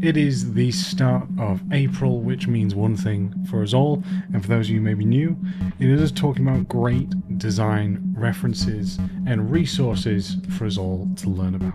It is the start of April, which means one thing for us all, and for those of you maybe new, it is talking about great design references and resources for us all to learn about.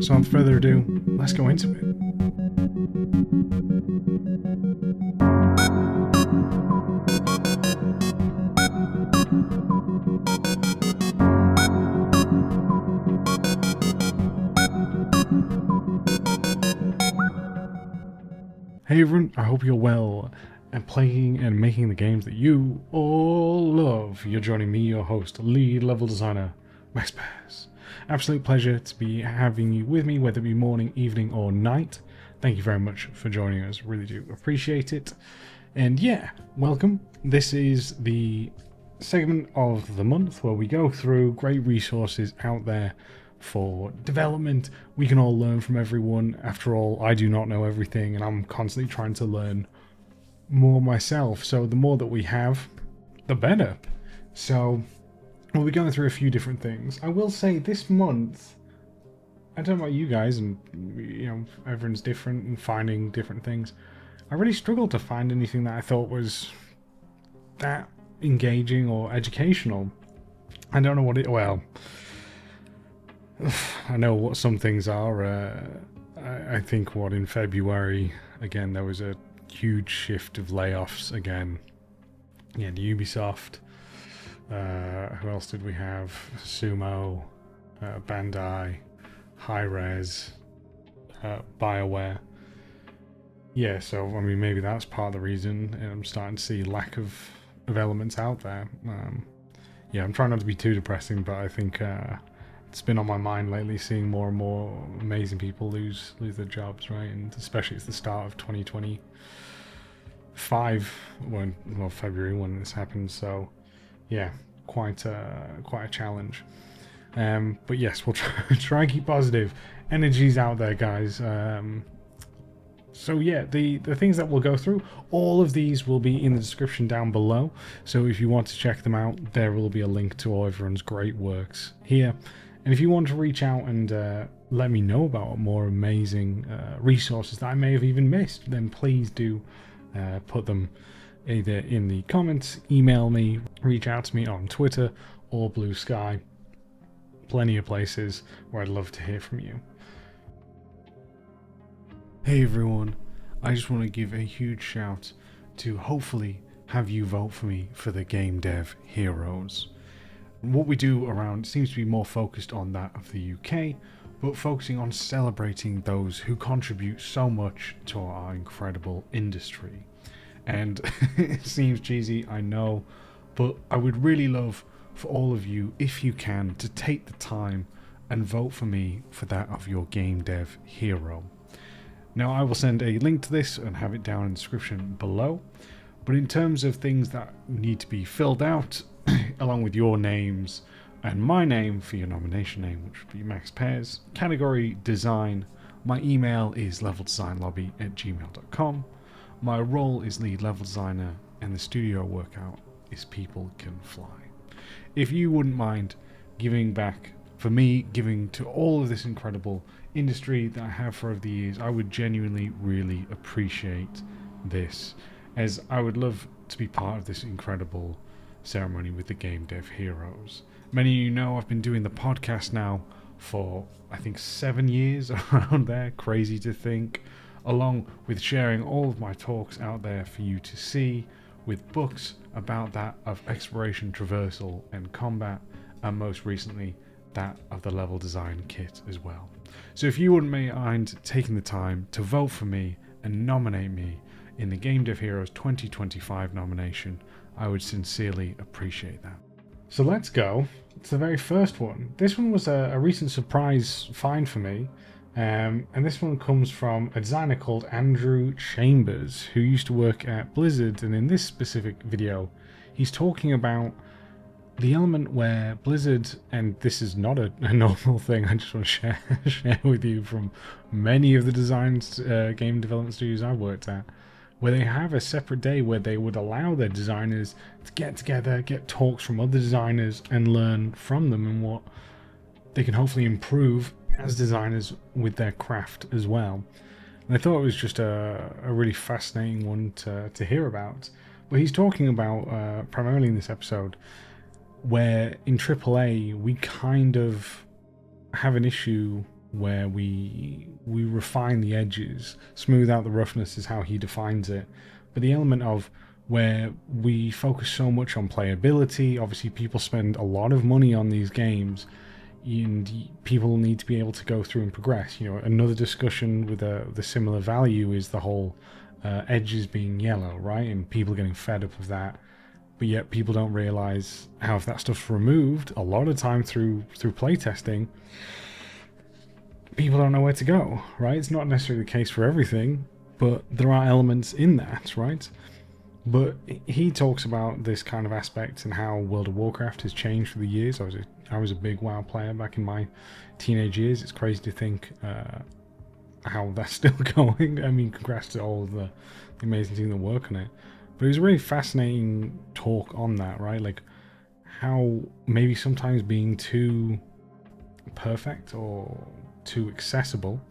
So without further ado, let's go into it. Hey everyone, I hope you're well and playing and making the games that you all love. You're joining me, your host, lead level designer, Max Bass. Absolute pleasure to be having you with me, whether it be morning, evening, or night. Thank you very much for joining us. Really do appreciate it. And yeah, welcome. This is the segment of the month where we go through great resources out there for development. We can all learn from everyone. After all, I do not know everything, and I'm constantly trying to learn more myself. So the more that we have, the better. So we'll be going through a few different things. I will say this month, I don't know about you guys, and you know, everyone's different and finding different things. I really struggled to find anything that I thought was that engaging or educational. I don't know what it, well, I know what some things are. I think in February, again, there was a huge shift of layoffs again. Yeah, the Ubisoft. Who else did we have? Sumo, Bandai, Hi-Rez, BioWare. Yeah, so I mean, maybe that's part of the reason. I'm starting to see lack of elements out there. Yeah, I'm trying not to be too depressing, but I think it's been on my mind lately, seeing more and more amazing people lose their jobs, right? And especially it's the start of 2025, February when this happened. So yeah, quite a challenge. But yes, we'll try and keep positive. Energy's out there, guys. So yeah, the things that we'll go through, all of these will be in the description down below. So if you want to check them out, there will be a link to all everyone's great works here. And if you want to reach out and let me know about more amazing resources that I may have even missed, then please do put them either in the comments, email me, reach out to me on Twitter or Blue Sky. Plenty of places where I'd love to hear from you. Hey everyone, I just want to give a huge shout to hopefully have you vote for me for the GameDevHeroes. What we do around seems to be more focused on that of the UK, but focusing on celebrating those who contribute so much to our incredible industry. And it seems cheesy, I know, but I would really love for all of you, if you can, to take the time and vote for me for that of your Game Dev Hero. Now, I will send a link to this and have it down in the description below. But in terms of things that need to be filled out, along with your names and my name for your nomination name, which would be Max Pears, category design, my email is leveldesignlobby@gmail.com. My role is lead level designer, and the studio workout is People Can Fly. If you wouldn't mind giving back for me, giving to all of this incredible industry that I have for over the years, I would genuinely really appreciate this, as I would love to be part of this incredible ceremony with the Game Dev Heroes. Many of you know I've been doing the podcast now for I think 7 years, around there, crazy to think, along with sharing all of my talks out there for you to see, with books about that of exploration, traversal and combat, and most recently that of the level design kit as well. So if you wouldn't mind taking the time to vote for me and nominate me in the Game Dev Heroes 2025 nomination, I would sincerely appreciate that. So let's go to the very first one. This one was a recent surprise find for me, and this one comes from a designer called Andrew Chambers, who used to work at Blizzard, and in this specific video he's talking about the element where Blizzard, and this is not a normal thing, I just want to share with you from many of the game development studios I've worked at, where they have a separate day where they would allow their designers to get together, get talks from other designers, and learn from them and what they can hopefully improve as designers with their craft as well. And I thought it was just a really fascinating one to hear about. But he's talking about, primarily in this episode, where in AAA we kind of have an issue where we refine the edges, smooth out the roughness is how he defines it. But the element of where we focus so much on playability, obviously people spend a lot of money on these games, and people need to be able to go through and progress. You know, another discussion with the similar value is the whole edges being yellow, right? And people getting fed up of that. But yet people don't realize how if that stuff's removed a lot of time through playtesting, people don't know where to go, right? It's not necessarily the case for everything, but there are elements in that, right? But he talks about this kind of aspect and how World of Warcraft has changed through the years. I was a big WoW player back in my teenage years. It's crazy to think how that's still going. I mean, congrats to all of the amazing team that work on it. But it was a really fascinating talk on that, right? Like how maybe sometimes being too perfect or too accessible.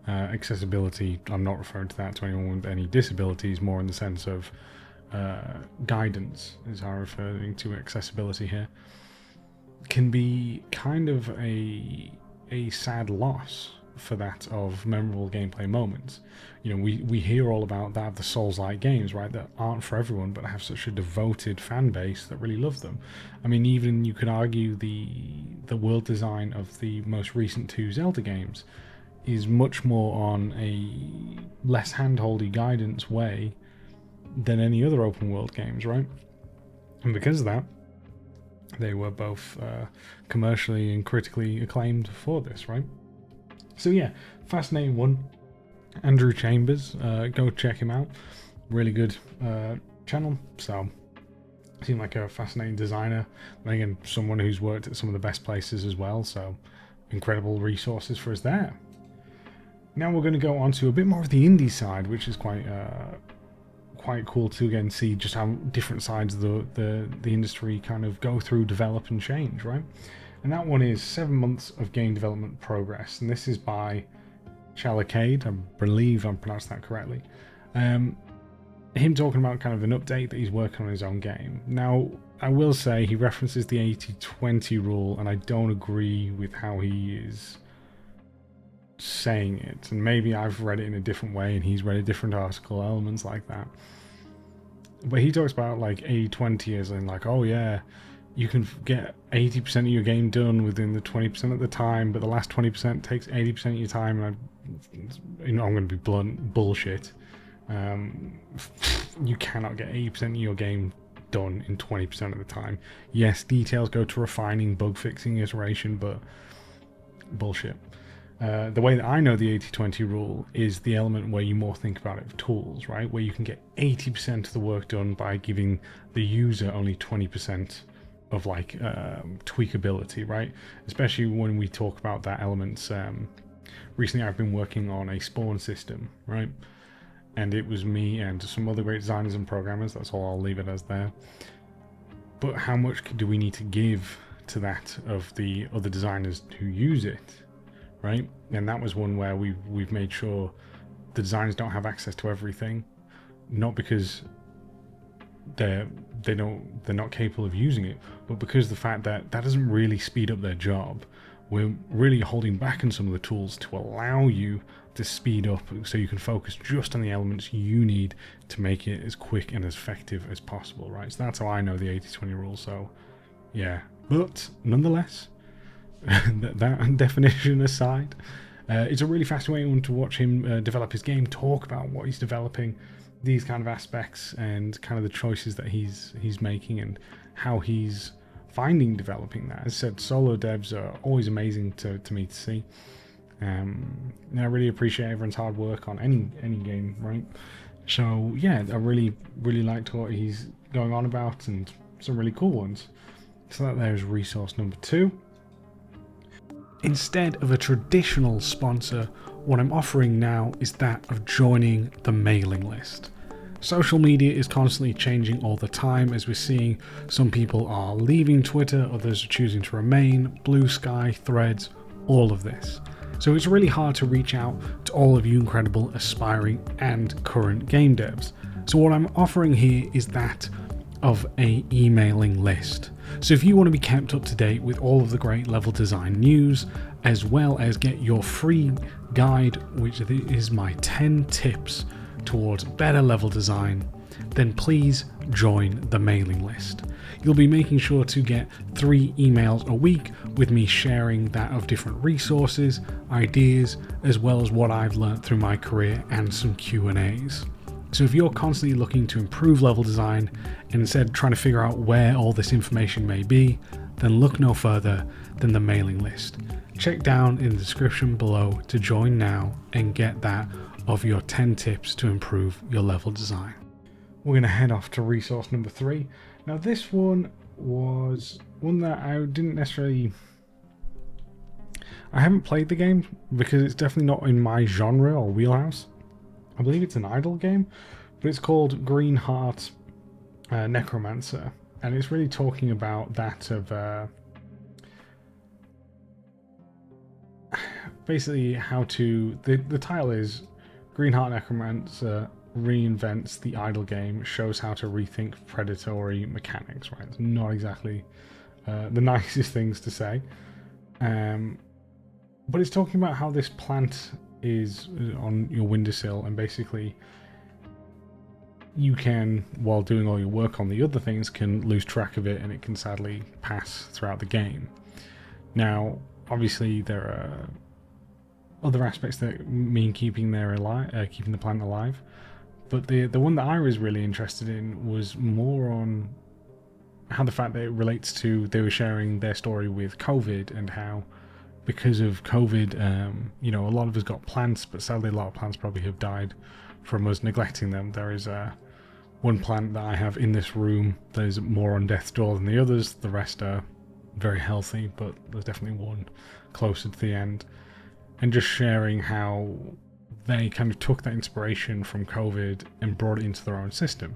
Accessibility, I'm not referring to that to anyone with any disabilities, more in the sense of guidance, is how I'm referring to accessibility here, can be kind of a sad loss for that of memorable gameplay moments. You know, we hear all about that of the Souls-like games, right, that aren't for everyone but have such a devoted fan base that really love them. I mean, even you could argue the world design of the most recent two Zelda games is much more on a less handholdy guidance way than any other open world games, right? And because of that, they were both commercially and critically acclaimed for this, right? So yeah, fascinating one. Andrew Chambers, go check him out. Really good channel. So seemed like a fascinating designer. And again, someone who's worked at some of the best places as well. So incredible resources for us there. Now we're going to go on to a bit more of the indie side, which is quite cool to again see just how different sides of the industry kind of go through, develop and change, right? And that one is 7 months of game development progress, and this is by Chalacade. I believe I'm pronouncing that correctly. Him talking about kind of an update that he's working on his own game. Now I will say he references the 80-20 rule, and I don't agree with how he is saying it, and maybe I've read it in a different way and he's read a different article, elements like that. But he talks about like 80-20 as in like, oh yeah, you can get 80% of your game done within the 20% of the time, but the last 20% takes 80% of your time. And I'm going to be blunt, bullshit. You cannot get 80% of your game done in 20% of the time. Yes, details go to refining, bug fixing, iteration, but bullshit. The way that I know the 80-20 rule is the element where you more think about it of tools, right? Where you can get 80% of the work done by giving the user only 20% of like tweakability, right? Especially when we talk about that element. Recently I've been working on a spawn system, right? And it was me and some other great designers and programmers. That's all I'll leave it as there. But how much do we need to give to that of the other designers who use it? Right, and that was one where we've made sure the designers don't have access to everything, not because they're not capable of using it, but because the fact that doesn't really speed up their job. We're really holding back on some of the tools to allow you to speed up, so you can focus just on the elements you need to make it as quick and as effective as possible. Right, so that's how I know the 80-20 rule. So yeah, but nonetheless. that definition aside, it's a really fascinating one to watch him develop his game, talk about what he's developing, these kind of aspects, and kind of the choices that he's making and how he's finding developing that. As I said, solo devs are always amazing to me to see. And I really appreciate everyone's hard work on any game, right? So yeah, I really liked what he's going on about, and some really cool ones. So that there's resource number 2. Instead of a traditional sponsor, what I'm offering now is that of joining the mailing list. Social media is constantly changing all the time, as we're seeing some people are leaving Twitter, others are choosing to remain, Blue Sky, Threads, all of this. So it's really hard to reach out to all of you incredible aspiring and current game devs. So what I'm offering here is that of a emailing list. So if you want to be kept up to date with all of the great level design news, as well as get your free guide, which is my 10 tips towards better level design, then please join the mailing list. You'll be making sure to get 3 emails a week with me sharing that of different resources, ideas, as well as what I've learned through my career and some Q&As. So if you're constantly looking to improve level design and instead trying to figure out where all this information may be, then look no further than the mailing list. Check down in the description below to join now and get that of your 10 tips to improve your level design. We're going to head off to resource number 3. Now this one was one that I didn't necessarily... I haven't played the game because it's definitely not in my genre or wheelhouse. I believe it's an idle game, but it's called Greenheart Necromancer, and it's really talking about that of basically how to... The title is Greenheart Necromancer reinvents the idle game, shows how to rethink predatory mechanics. Right, it's not exactly the nicest things to say, but it's talking about how this plant is on your windowsill, and basically you can, while doing all your work on the other things, can lose track of it, and it can sadly pass throughout the game. Now obviously there are other aspects that mean keeping the plant alive, but the one that I was really interested in was more on how the fact that it relates to, they were sharing their story with COVID, and how because of COVID, a lot of us got plants, but sadly a lot of plants probably have died from us neglecting them. There is one plant that I have in this room that is more on death's door than the others. The rest are very healthy, but there's definitely one closer to the end. And just sharing how they kind of took that inspiration from COVID and brought it into their own system.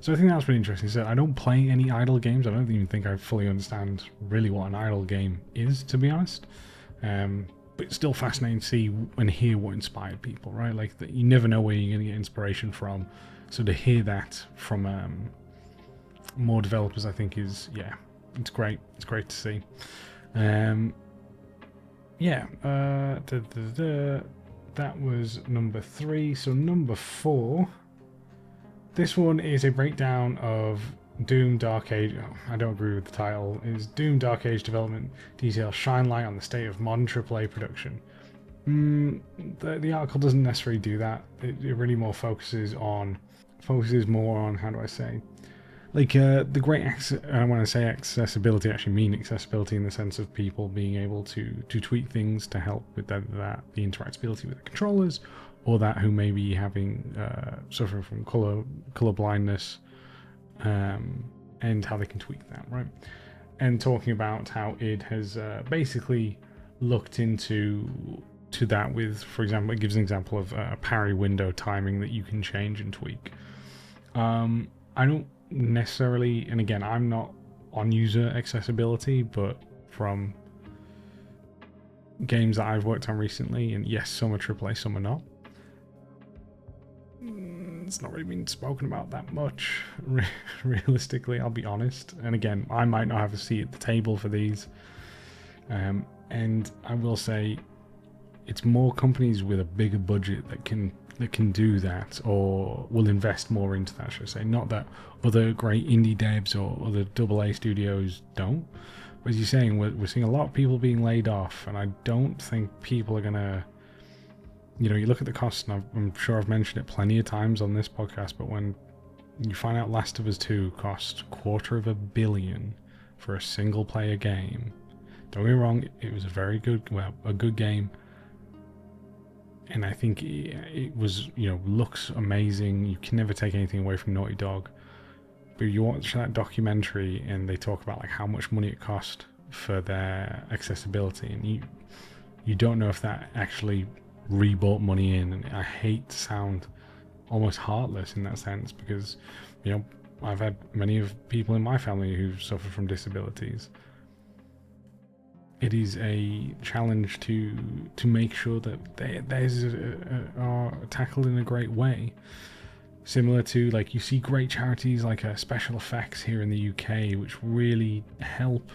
So I think that's really interesting. So I don't play any idle games. I don't even think I fully understand really what an idle game is, to be honest. But it's still fascinating to see and hear what inspired people, right? Like, you never know where you're going to get inspiration from. So to hear that from more developers, I think is, it's great. It's great to see. That was number 3. So number 4, this one is a breakdown of Doom Dark Age. I don't agree with the title. Is Doom Dark Age development details shine light on the state of modern AAA production? The article doesn't necessarily do that. It really more focuses more on, how do I say, like the great when I say accessibility, I actually mean accessibility in the sense of people being able to tweak things to help with that the interactability with the controllers, or that who may be having suffering from color blindness. And how they can tweak that, right? And talking about how it has basically looked into that with, for example, it gives an example of parry window timing that you can change and tweak. I don't necessarily, and again, I'm not on user accessibility, but from games that I've worked on recently, and yes, some are AAA, some are not, it's not really been spoken about that much, realistically, I'll be honest. And again, I might not have a seat at the table for these, and I will say it's more companies with a bigger budget that can do that, or will invest more into that, should I say. Not that other great indie devs or other AA studios don't, but as you're saying, we're seeing a lot of people being laid off, and I don't think people are gonna, you look at the cost, and I'm sure I've mentioned it plenty of times on this podcast, but when you find out Last of Us 2 cost $250 million for a single player game, don't get me wrong, it was a good game, and I think it was, looks amazing. You can never take anything away from Naughty Dog, but you watch that documentary and they talk about like how much money it cost for their accessibility, and you don't know if that actually rebought money in. And I hate to sound almost heartless in that sense, because I've had many of people in my family who suffer from disabilities, it is a challenge to make sure that there's are tackled in a great way. Similar to, like, you see great charities like Special Effects here in the UK, which really help,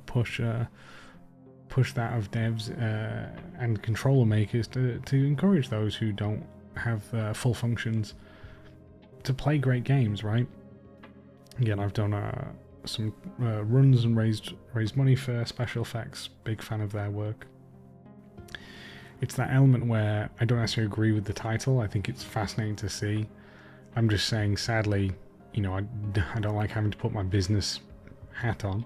push that of devs and controller makers to encourage those who don't have full functions to play great games, right? Again, I've done some runs and raised money for Special Effects. Big fan of their work. It's that element where I don't necessarily agree with the title. I think it's fascinating to see. I'm just saying, sadly, I don't like having to put my business hat on.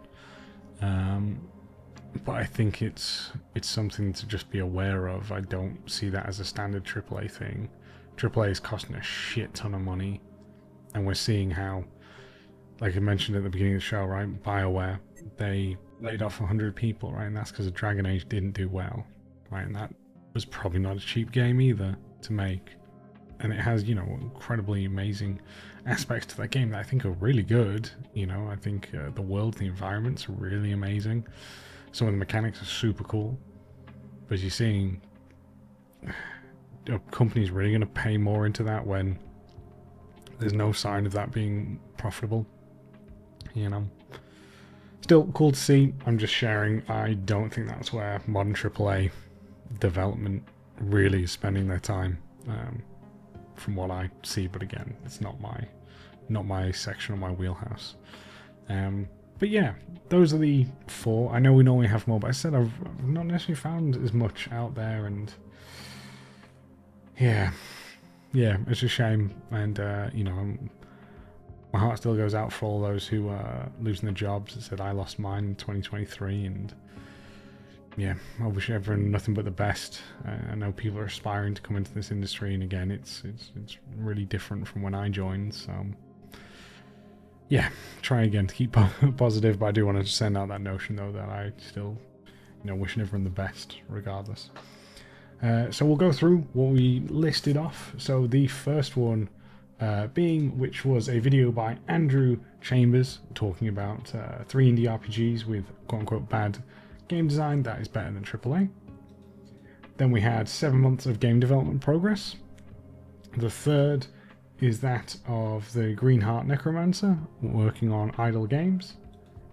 But I think it's something to just be aware of. I don't see that as a standard AAA thing. AAA is costing a shit ton of money, and we're seeing how, like I mentioned at the beginning of the show, right? BioWare, they laid off 100 people, right? And that's because Dragon Age didn't do well, right? And that was probably not a cheap game either to make. And it has, incredibly amazing aspects to that game that I think are really good. I think the world, the environments are really amazing. Some of the mechanics are super cool. But you're seeing companies really going to pay more into that when there's no sign of that being profitable. Still cool to see. I'm just sharing. I don't think that's where modern AAA development really is spending their time, from what I see. But again, it's not my section or my wheelhouse. But yeah, those are the 4. I know we normally have more, but I said I've not necessarily found as much out there, and yeah, it's a shame. And my heart still goes out for all those who are losing their jobs. I said I lost mine in 2023, and yeah, I wish everyone nothing but the best. I know people are aspiring to come into this industry, and again, it's really different from when I joined. So yeah, try again to keep positive. But I do want to send out that notion, though, that I still, wishing everyone the best regardless. So we'll go through what we listed off. So the first one which was a video by Andrew Chambers talking about 3 indie RPGs with quote-unquote bad game design that is better than AAA. Then we had 7 months of game development progress. The third is that of the Greenheart Necromancer working on idle games.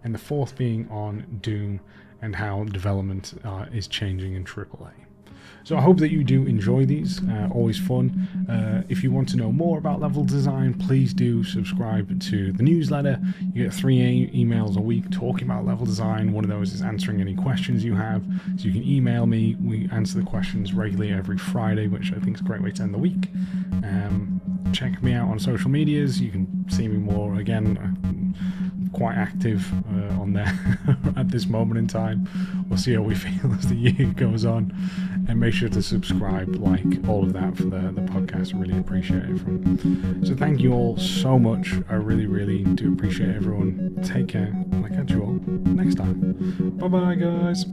And the fourth being on Doom and how development is changing in AAA. So I hope that you do enjoy these, always fun. If you want to know more about level design, please do subscribe to the newsletter. You get 3 emails a week talking about level design. One of those is answering any questions you have. So you can email me. We answer the questions regularly every Friday, which I think is a great way to end the week. Check me out on social medias. You can see me more, again, quite active on there at this moment in time. We'll see how we feel as the year goes on. And make sure to subscribe, like, all of that for the podcast. I really appreciate it. So thank you all so much. I really, really do appreciate everyone. Take care. I'll catch you all next time. Bye-bye, guys.